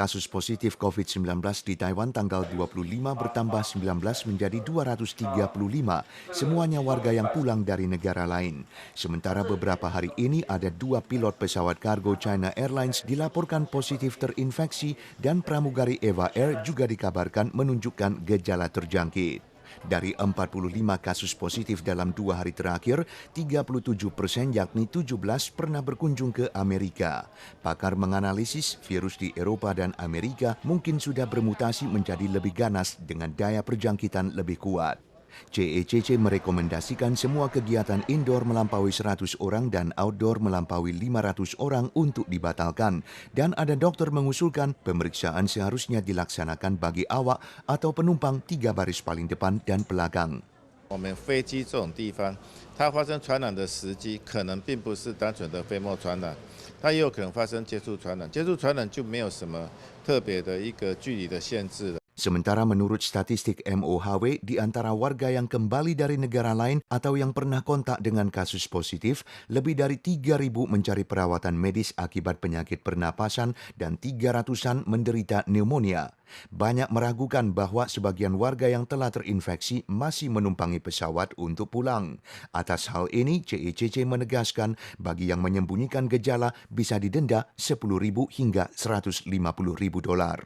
Kasus positif COVID-19 di Taiwan tanggal 25 bertambah 19 menjadi 235, semuanya warga yang pulang dari negara lain. Sementara beberapa hari ini ada 2 pilot pesawat kargo China Airlines dilaporkan positif terinfeksi dan pramugari Eva Air juga dikabarkan menunjukkan gejala terjangkit. Dari 45 kasus positif dalam 2 hari terakhir, 37% yakni 17 pernah berkunjung ke Amerika. Pakar menganalisis virus di Eropa dan Amerika mungkin sudah bermutasi menjadi lebih ganas dengan daya perjangkitan lebih kuat. CECC merekomendasikan semua kegiatan indoor melampaui 100 orang dan outdoor melampaui 500 orang untuk dibatalkan. Dan ada dokter mengusulkan pemeriksaan seharusnya dilaksanakan bagi awak atau penumpang 3 baris paling depan dan belakang. 我们飞机这种地方，它发生传染的时机可能并不是单纯的飞沫传染，它也有可能发生接触传染。接触传染就没有什么特别的一个距离的限制了。 Sementara menurut statistik MOHW, di antara warga yang kembali dari negara lain atau yang pernah kontak dengan kasus positif, lebih dari 3.000 mencari perawatan medis akibat penyakit pernapasan dan 300-an menderita pneumonia. Banyak meragukan bahwa sebagian warga yang telah terinfeksi masih menumpangi pesawat untuk pulang. Atas hal ini, CECC menegaskan bagi yang menyembunyikan gejala bisa didenda 10.000 hingga 150.000 dolar.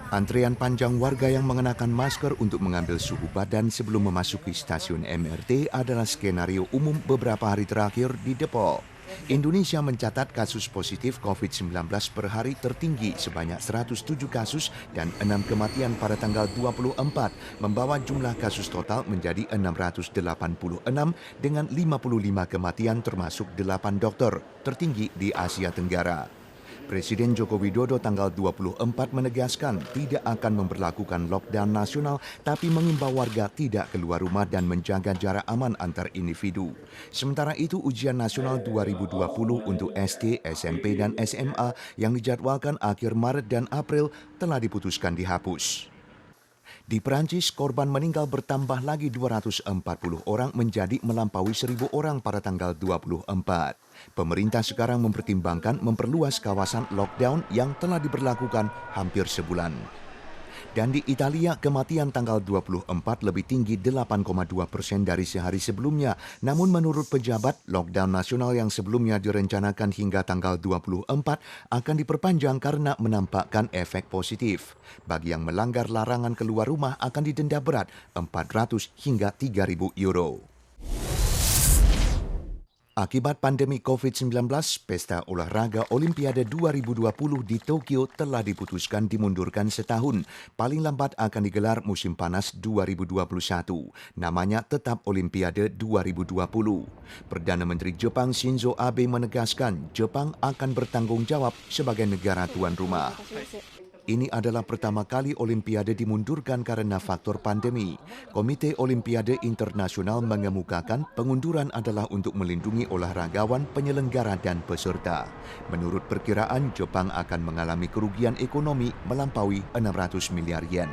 Antrean panjang warga yang mengenakan masker untuk mengambil suhu badan sebelum memasuki stasiun MRT adalah skenario umum beberapa hari terakhir di Depok. Indonesia mencatat kasus positif COVID-19 per hari tertinggi sebanyak 107 kasus dan 6 kematian pada tanggal 24, membawa jumlah kasus total menjadi 686 dengan 55 kematian termasuk 8 dokter, tertinggi di Asia Tenggara. Presiden Joko Widodo tanggal 24 menegaskan tidak akan memberlakukan lockdown nasional tapi mengimbau warga tidak keluar rumah dan menjaga jarak aman antar individu. Sementara itu ujian nasional 2020 untuk SD, SMP, dan SMA yang dijadwalkan akhir Maret dan April telah diputuskan dihapus. Di Perancis, korban meninggal bertambah lagi 240 orang menjadi melampaui 1.000 orang pada tanggal 24. Pemerintah sekarang mempertimbangkan memperluas kawasan lockdown yang telah diberlakukan hampir sebulan. Dan di Italia, kematian tanggal 24 lebih tinggi 8,2% dari sehari sebelumnya. Namun menurut pejabat, lockdown nasional yang sebelumnya direncanakan hingga tanggal 24 akan diperpanjang karena menampakkan efek positif. Bagi yang melanggar larangan keluar rumah akan didenda berat 400 hingga 3.000 euro. Akibat pandemi COVID-19, pesta olahraga Olimpiade 2020 di Tokyo telah diputuskan dimundurkan setahun. Paling lambat akan digelar musim panas 2021. Namanya tetap Olimpiade 2020. Perdana Menteri Jepang Shinzo Abe menegaskan Jepang akan bertanggung jawab sebagai negara tuan rumah. Ini adalah pertama kali Olimpiade dimundurkan karena faktor pandemi. Komite Olimpiade Internasional mengemukakan pengunduran adalah untuk melindungi olahragawan, penyelenggara, dan peserta. Menurut perkiraan, Jepang akan mengalami kerugian ekonomi melampaui 600 miliar yen.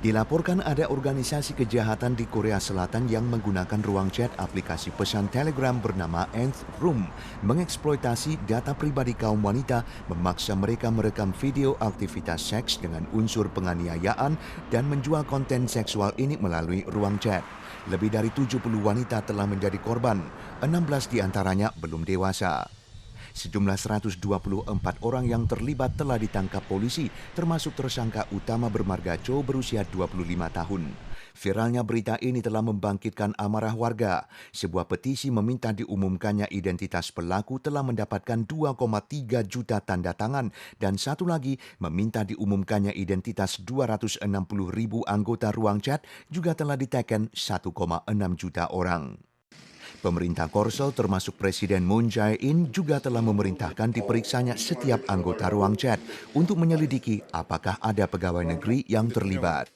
Dilaporkan ada organisasi kejahatan di Korea Selatan yang menggunakan ruang chat aplikasi pesan Telegram bernama Nth Room, mengeksploitasi data pribadi kaum wanita, memaksa mereka merekam video aktivitas seks dengan unsur penganiayaan dan menjual konten seksual ini melalui ruang chat. Lebih dari 70 wanita telah menjadi korban, 16 diantaranya belum dewasa. Sejumlah 124 orang yang terlibat telah ditangkap polisi, termasuk tersangka utama bermarga Cho berusia 25 tahun. Viralnya berita ini telah membangkitkan amarah warga. Sebuah petisi meminta diumumkannya identitas pelaku telah mendapatkan 2,3 juta tanda tangan dan satu lagi meminta diumumkannya identitas 260.000 anggota ruang chat juga telah diteken 1,6 juta orang. Pemerintah Korsel termasuk Presiden Moon Jae-in juga telah memerintahkan diperiksanya setiap anggota ruang chat untuk menyelidiki apakah ada pegawai negeri yang terlibat.